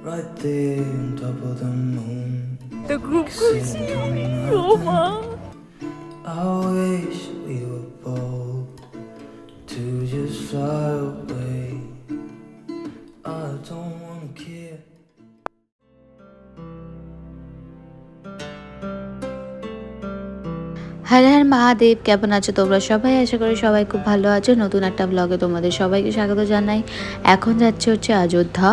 right there on top of the moon. তো খুব খুশি আমি। ও মা, I wish we were bold to just fly away. I don't wanna care. হ্যাঁ হ্যাঁ মহাদেব, কেমন আছো তোমরা সবাই? আশা করি সবাই খুব ভালো আছো। নতুন একটা ব্লগে তোমাদের সবাইকে স্বাগত জানাই। এখন যাচ্ছে হচ্ছে অযোধ্যা।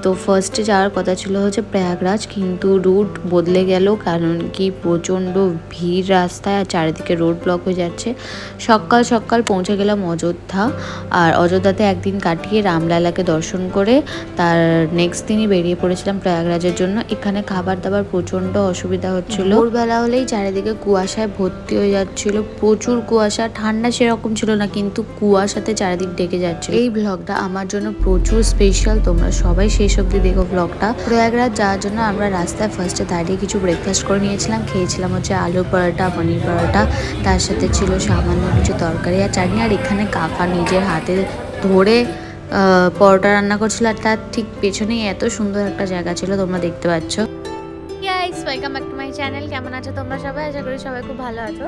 তো ফার্স্টে যাওয়ার কথা ছিল হচ্ছে প্রয়াগরাজ, কিন্তু রুট বদলে গেল, কারণ কি প্রচণ্ড ভিড় রাস্তায় আর চারিদিকে রোড ব্লক হয়ে যাচ্ছে। সকাল সকাল পৌঁছে গেলাম অযোধ্যা, আর অযোধ্যাতে একদিন কাটিয়ে রামলালাকে দর্শন করে তার নেক্সট দিনই বেরিয়ে পড়েছিলাম প্রয়াগরাজের জন্য। এখানে খাবার দাবার প্রচণ্ড অসুবিধা হচ্ছিল। ভোরবেলা হলেই চারিদিকে কুয়াশায় ভর্তি হয়ে যাচ্ছিল, প্রচুর কুয়াশা। ঠান্ডা সেরকম ছিল না, কিন্তু কুয়াশাতে চারিদিক ডেকে যাচ্ছিল। এই ব্লগটা আমার জন্য প্রচুর স্পেশাল, তোমরা সবাই শেষ অব্দি দেখো ব্লগটা। প্রয়াগরাজ যাওয়ার জন্য আমরা রাস্তায় ফার্স্টে দাঁড়িয়ে কিছু ব্রেকফাস্ট করে নিয়েছিলাম। খেয়েছিলাম হচ্ছে আলু পরোটা, পনির পরোটা, তার সাথে ছিল সামান্য কিছু তরকারি আর চাটনি। আর এখানে কাকা নিজের হাতে ধরে পরোটা রান্না করছিল, আর তার ঠিক পেছনেই এত সুন্দর একটা জায়গা ছিল, তোমরা দেখতে পাচ্ছ। Guys, welcome back to my channel. কেমন আছো তোমরা সবাই? আশা করি সবাই খুব ভালো আছো।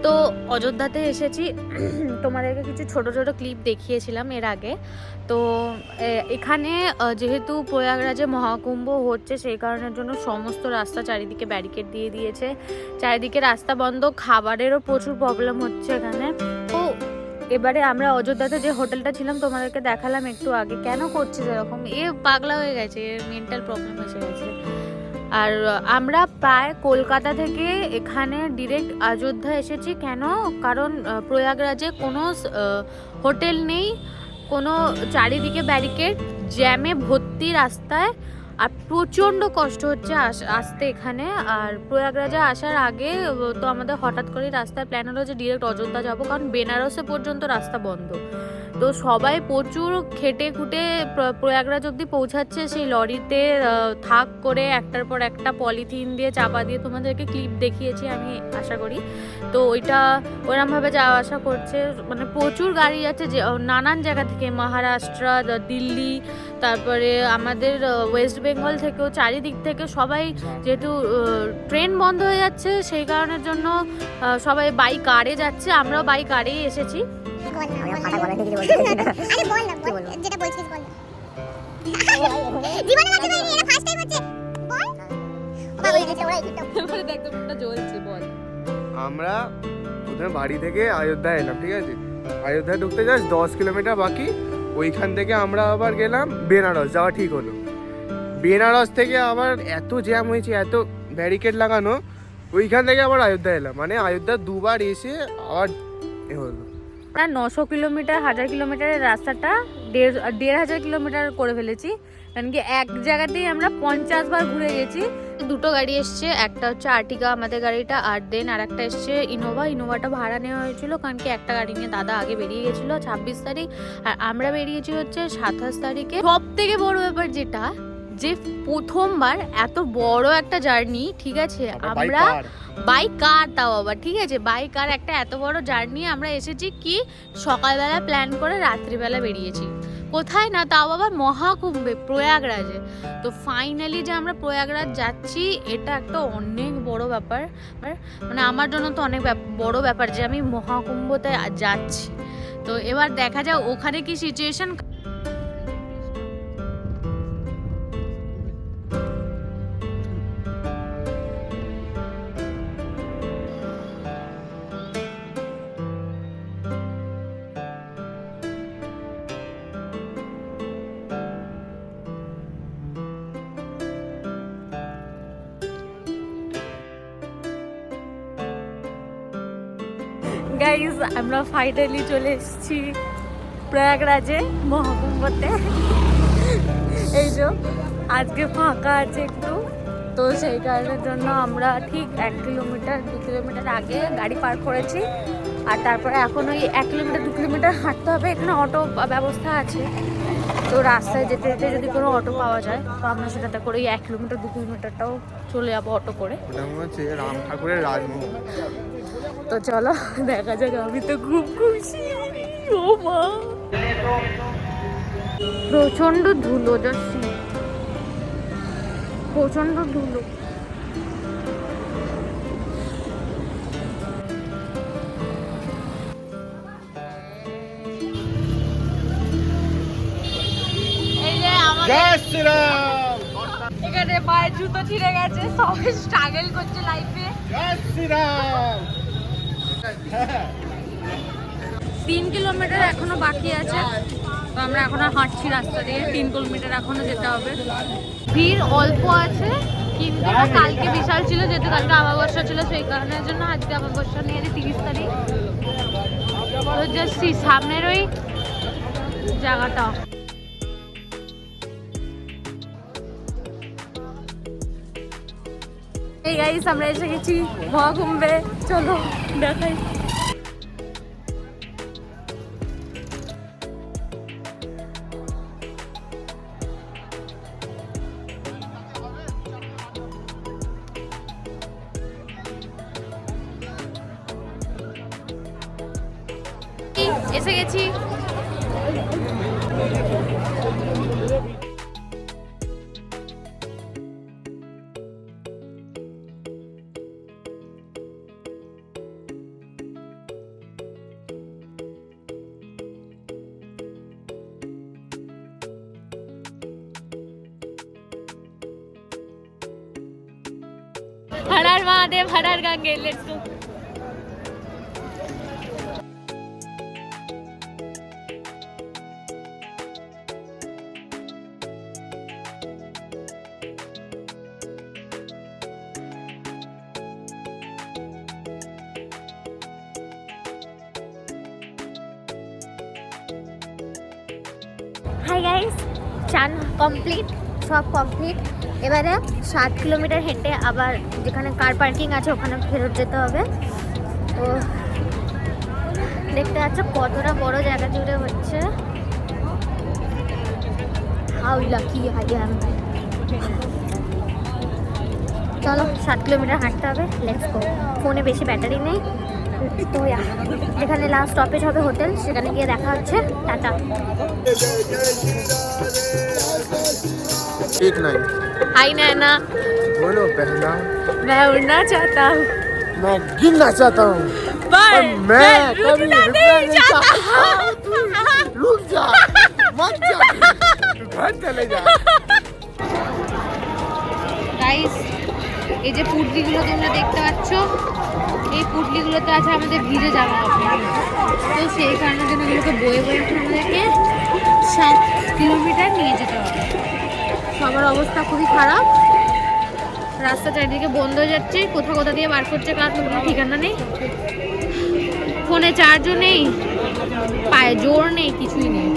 তো অযোধ্যাতে এসেছি, তোমাদেরকে কিছু ছোট ছোট ক্লিপ দেখিয়েছিলাম এর আগে। তো এখানে যেহেতু প্রয়াগরাজে মহাকুম্ভ হচ্ছে, সেই কারণের জন্য সমস্ত রাস্তা চারিদিকে ব্যারিকেড দিয়ে দিয়েছে। চারিদিকে রাস্তা বন্ধ, খাবারেরও প্রচুর প্রবলেম হচ্ছে এখানে। তো এবারে আমরা অযোধ্যাতে যে হোটেলটা ছিলাম তোমাদেরকে দেখালাম একটু আগে। কেন করছে এরকম? পাগলা হয়ে গেছে, মেন্টাল প্রবলেম এসে গেছে। আর আমরা প্রায় কলকাতা থেকে এখানে ডিরেক্ট অযোধ্যা এসেছি। কেন? কারণ প্রয়াগরাজে কোনো হোটেল নেই, কোনো চারিদিকে ব্যারিকেড, জ্যামে ভর্তি রাস্তায়, আর প্রচণ্ড কষ্ট হচ্ছে আসতে এখানে। আর প্রয়াগরাজে আসার আগে তো আমাদের হঠাৎ করেই রাস্তায় প্ল্যান হলো যে ডিরেক্ট অযোধ্যা যাবো, কারণ বেনারসে পর্যন্ত রাস্তা বন্ধ। তো সবাই প্রচুর খেটে খুটে প্রয়াগরাজ অবধি পৌঁছাচ্ছে সেই লরিতে থাক করে, একটার পর একটা পলিথিন দিয়ে চাপা দিয়ে। তোমাদেরকে ক্লিপ দেখিয়েছি আমি আশা করি। তো ওইটা ওরমভাবে যাওয়া আসা করছে, মানে প্রচুর গাড়ি যাচ্ছে যে নানান জায়গা থেকে, মহারাষ্ট্র, দিল্লি, তারপরে আমাদের ওয়েস্ট বেঙ্গল থেকেও, চারিদিক থেকে সবাই। যেহেতু ট্রেন বন্ধ হয়ে যাচ্ছে, সেই কারণের জন্য সবাই বাই কারে যাচ্ছে। আমরাও বাই কারেই এসেছি। আমরা প্রথমে বাড়ি থেকে অযোধ্যা এলাম, ঠিক আছে? অযোধ্যা ঢুকতে জাস্ট 10 কিলোমিটার বাকি। ওইখান থেকে আমরা আবার গেলাম বেনারস, যাওয়া ঠিক হলো। বেনারস থেকে আবার এত জ্যাম হয়েছে, এত ব্যারিকেড লাগানো, ওইখান থেকে আবার অযোধ্যা এলাম। মানে অযোধ্যা দুবার এসে আবার হলো। প্রায় 900 কিলোমিটার, 1000 কিলোমিটারের রাস্তাটা 1500 কিলোমিটার করে ফেলেছি। কারণ কি এক জায়গাতেই আমরা 50 বার ঘুরে গেছি। দুটো গাড়ি এসছে, একটা হচ্ছে আর্টিকা আমাদের গাড়িটা, আর দেন আর একটা এসছে ইনোভাটা ভাড়া নেওয়া হয়েছিল, কারণ কি একটা গাড়ি নিয়ে দাদা আগে বেরিয়ে গেছিলো 26 তারিখ, আর আমরা বেরিয়েছি হচ্ছে 27 তারিখে। সব থেকে বড় ব্যাপার যেটা, যে প্রথমবার এত বড় একটা জার্নি, ঠিক আছে, আমরা বাই কার, তাও আবার ঠিক আছে বাই কার, একটা এত বড় জার্নি আমরা এসেছি কি সকালবেলা প্ল্যান করে রাত্রিবেলা বেরিয়েছি। কোথায় না, তাও আবার মহাকুম্ভে, প্রয়াগরাজে। তো ফাইনালি যে আমরা প্রয়াগরাজ যাচ্ছি, এটা একটা অনেক বড় ব্যাপার। মানে আমার জন্য তো অনেক বড় ব্যাপার যে আমি মহাকুম্ভতে যাচ্ছি। তো এবার দেখা যাক ওখানে কি সিচুয়েশন। গাইজ, আমরা ফাইনালি চলে এসেছি প্রয়াগরাজে মহাকুম্ভতে। এই যে আজকে ফাঁকা আছে একটু, তো সেই কারণের জন্য আমরা ঠিক 1 কিলোমিটার 2 কিলোমিটার আগে গাড়ি পার্ক করেছি। আর তারপরে এখন ওই 1 কিলোমিটার 2 কিলোমিটার হাঁটতে হবে। এখানে অটো ব্যবস্থা আছে, তো রাস্তায় যেতে যেতে যদি কোনো অটো পাওয়া যায় তো আমরা সেটাতে করে 1 কিলোমিটার 2 কিলোমিটারটাও চলে যাবো অটো করে। রাম ঠাকুরের রাজমহল। তো চলো দেখা যাক। আমি তো খুব খুশি। ও মা, প্রচন্ড ধুলো যাচ্ছে। প্রচন্ড ধুলো। এই যে আমাদের এখানে মায়ের জুতো ছিঁড়ে গেছে, সবাই স্ট্রাগল করছে লাইফে। 3 কিলোমিটার এখনো বাকি আছে, তো আমরা এখনো হাঁটছি রাস্তা দিয়ে। 3 কিলোমিটার এখনো যেতে হবে। ভিড় অল্প আছে, কিন্তু কালকে বিশাল ছিল, যেহেতু কালকে অমাবস্যা ছিল, সেই কারণের জন্য আজকে অমাবস্যা নিয়ে 30 তারিখ। তো জাস্ট সামনের ওই জায়গাটা। এই গাইস আমরা এসে গেছি মহাকুম্ভে, চলো দেখাই। এসে গেছি। हर हर महादेव, हर हर Gange, let's go. Hi guys, চান কমপ্লিট, সব কমপ্লিট। এবারে 7 কিলোমিটার হেঁটে আবার যেখানে কার পার্কিং আছে ওখানে ফেরত যেতে হবে। তো দেখতে পাচ্ছ কতটা বড় জায়গা জুড়ে হচ্ছে। How lucky I am. চলো 7 কিলোমিটার হাঁটতে হবে, লেটস গো। ফোনে বেশি ব্যাটারি নেই, তো যেখানে লাস্ট স্টপেজ হবে হোটেল, সেখানে গিয়ে দেখা হচ্ছে। টাটা। एक नहीं हाय नैना, बोलो बहना, मैं उड़ना चाहता हूँ मैं गिरना चाहता हूँ पर मैं कभी रुकना नहीं चाहता। रुक जा, मत जा, तू घर चले जा। গাইস, এই যে পুটলিগুলো তোমরা দেখতে পাচ্ছ, এই পুটলিগুলোতে আছে আমাদের ভিজে জামা কাপড়। তো সেই কারণের জন্য এগুলোকে বয়ে বয়ে আমাদেরকে 7 কিলোমিটার নিয়ে যেতে হবে। সবার অবস্থা খুবই খারাপ, রাস্তা চারিদিকে বন্ধ হয়ে যাচ্ছে, কোথা দিয়ে বার করছে কাজ কোনো ঠিকানা নেই। ফোনে চার্জও নেই, পায়ে জোর নেই, কিছুই নেই,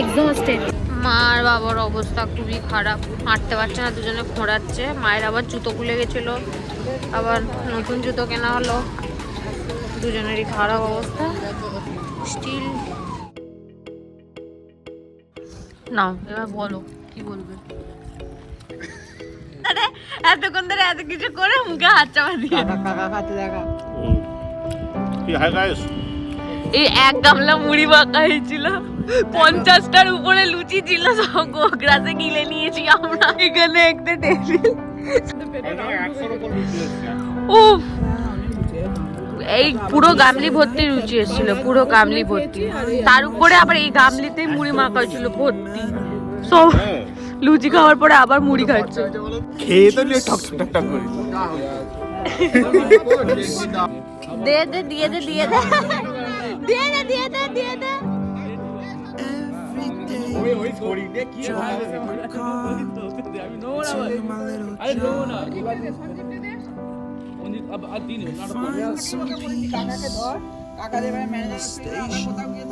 এক্সহস্টেড। মা আর বাবার অবস্থা খুবই খারাপ, হাঁটতে পারছে না, দুজনে খোঁড়াচ্ছে। মায়ের আবার জুতো খুলে গেছিলো, আবার নতুন জুতো কেনা হলো, দুজনেরই খারাপ অবস্থা। স্টিল নাও, এবার বলো কি বলবে। এতক্ষণ ধরে এত কিছু করে মুখে হাত চাপা দিয়ে এই এক গামলা মুড়ি মাখা হয়েছিল, 50টার উপরে লুচি ছিল, সব গ্রাসে গিলে নিয়েছি আমরা। এখানে একটা টেবিল, উফ, এই পুরো গামলি ভর্তি লুচি এসেছিল, পুরো গামলি ভর্তি। তার উপরে আবার এই গামলিতে মুড়ি মাখা হয়েছিল ভর্তি। সব লুচি খাওয়ার পরে আবার মুড়ি খাচ্ছে। খেয়ে তো নিয়ে ঠক ঠক ঠক করে দে দে দিয়ে দে দিয়ে দে দিয়ে দে দিয়ে দে দিয়ে দে। ওই ছড়িতে কি হয় আমি নো না আরে নো না अब दिन কাকাকে ধর, কাকা দেবে ম্যানেজার কোথাও গিয়ে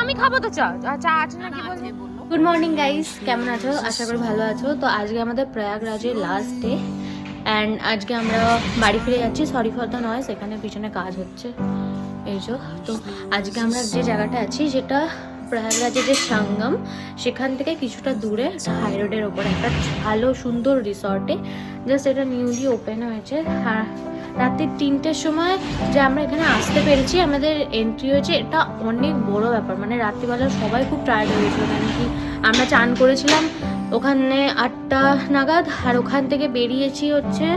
আমি খাবো তো চা, চা আছে না কি বলবো। গুড মর্নিং গাইস, কেমন আছো? আশা করি ভালো আছো। তো আজকে আমাদের প্রয়াগরাজের লাস্ট ডে অ্যান্ড আজকে আমরা বাড়ি ফিরে যাচ্ছি। সরি ফর দ্য নয়েজ, এখানে পিছনে কাজ হচ্ছে এই যে। তো আজকে আমরা যে জায়গাটা আছি সেটা প্রয়াগরাজের যে সঙ্গম, সেখান থেকে কিছুটা দূরে হাই রোডের ওপর একটা ভালো সুন্দর রিসর্টে, জাস্ট এটা নিউলি ওপেন হয়েছে। আর রাত্রি 3টের সময় যে আমরা এখানে আসতে পেরেছি, আমাদের এন্ট্রি হয়েছে, এটা অনেক বড় ব্যাপার। মানে রাত্রিবেলা সবাই খুব টায়ার্ড হয়ে গেছিলো, কারণ কি আমরা চান করেছিলাম ওখানে 8টা নাগাদ, আর ওখান থেকে বেরিয়েছি হচ্ছে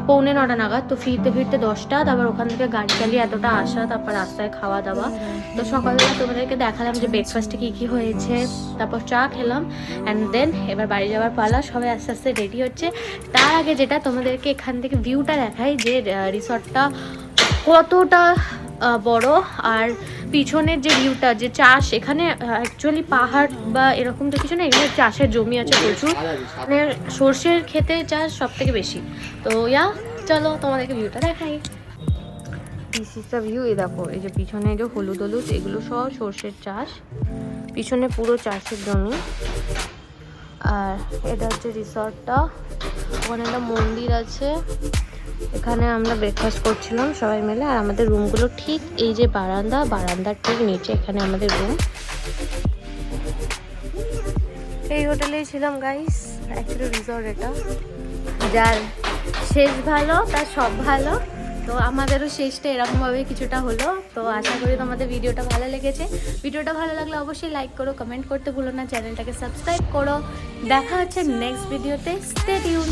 8:45 নাগাদ। তো ফিরতে ফিরতে 10টা, তারপর ওখান থেকে গাড়ি চালিয়ে এতটা আসা, তারপর রাস্তায় খাওয়া দাওয়া। তো সকালবেলা তোমাদেরকে দেখালাম যে ব্রেকফাস্টে কী কী হয়েছে, তারপর চা খেলাম, অ্যান্ড দেন এবার বাড়ি যাওয়ার পালা। সবাই আস্তে আস্তে রেডি হচ্ছে। তার আগে যেটা তোমাদেরকে এখান থেকে ভিউটা দেখাই, যে রিসর্টটা কতটা বড়, আর পিছনের যে ভিউটা, যে চাষ, এখানে অ্যাকচুয়ালি পাহাড় বা এরকম তো কিছু না, এখানে চাষের জমি আছে প্রচুর, মানে সর্ষের ক্ষেতে চাষ সব থেকে বেশি। তো চলো তোমাদেরকে ভিউটা দেখাই। This is the view. এই দেখো, এই যে পিছনে যে হলুদ হলুদ, এগুলো সব সর্ষের চাষ, পিছনে পুরো চাষের জমি। আর এটা হচ্ছে রিসর্টটা, ওখানে একটা মন্দির আছে। এখানে আমরা ব্রেকফাস্ট করছিলাম সবাই মিলে, আর আমাদের রুমগুলো ঠিক এই যে বারান্দার ঠিক নিচে এখানে আমাদের রুম। এই হোটেলেই ছিলাম গাইস, অ্যাকচুয়ালি রিসর্ট এটা, যার শেষ ভালো তার সব ভালো। তো আমাদেরও শেষটা এরকমভাবে কিছুটা হলো। তো আশা করি তোমাদের ভিডিওটা ভালো লেগেছে। ভিডিওটা ভালো লাগলে অবশ্যই লাইক করো, কমেন্ট করতে ভুলো না, চ্যানেলটাকে সাবস্ক্রাইব করো। দেখা হচ্ছে নেক্সট ভিডিওতে। Stay tune.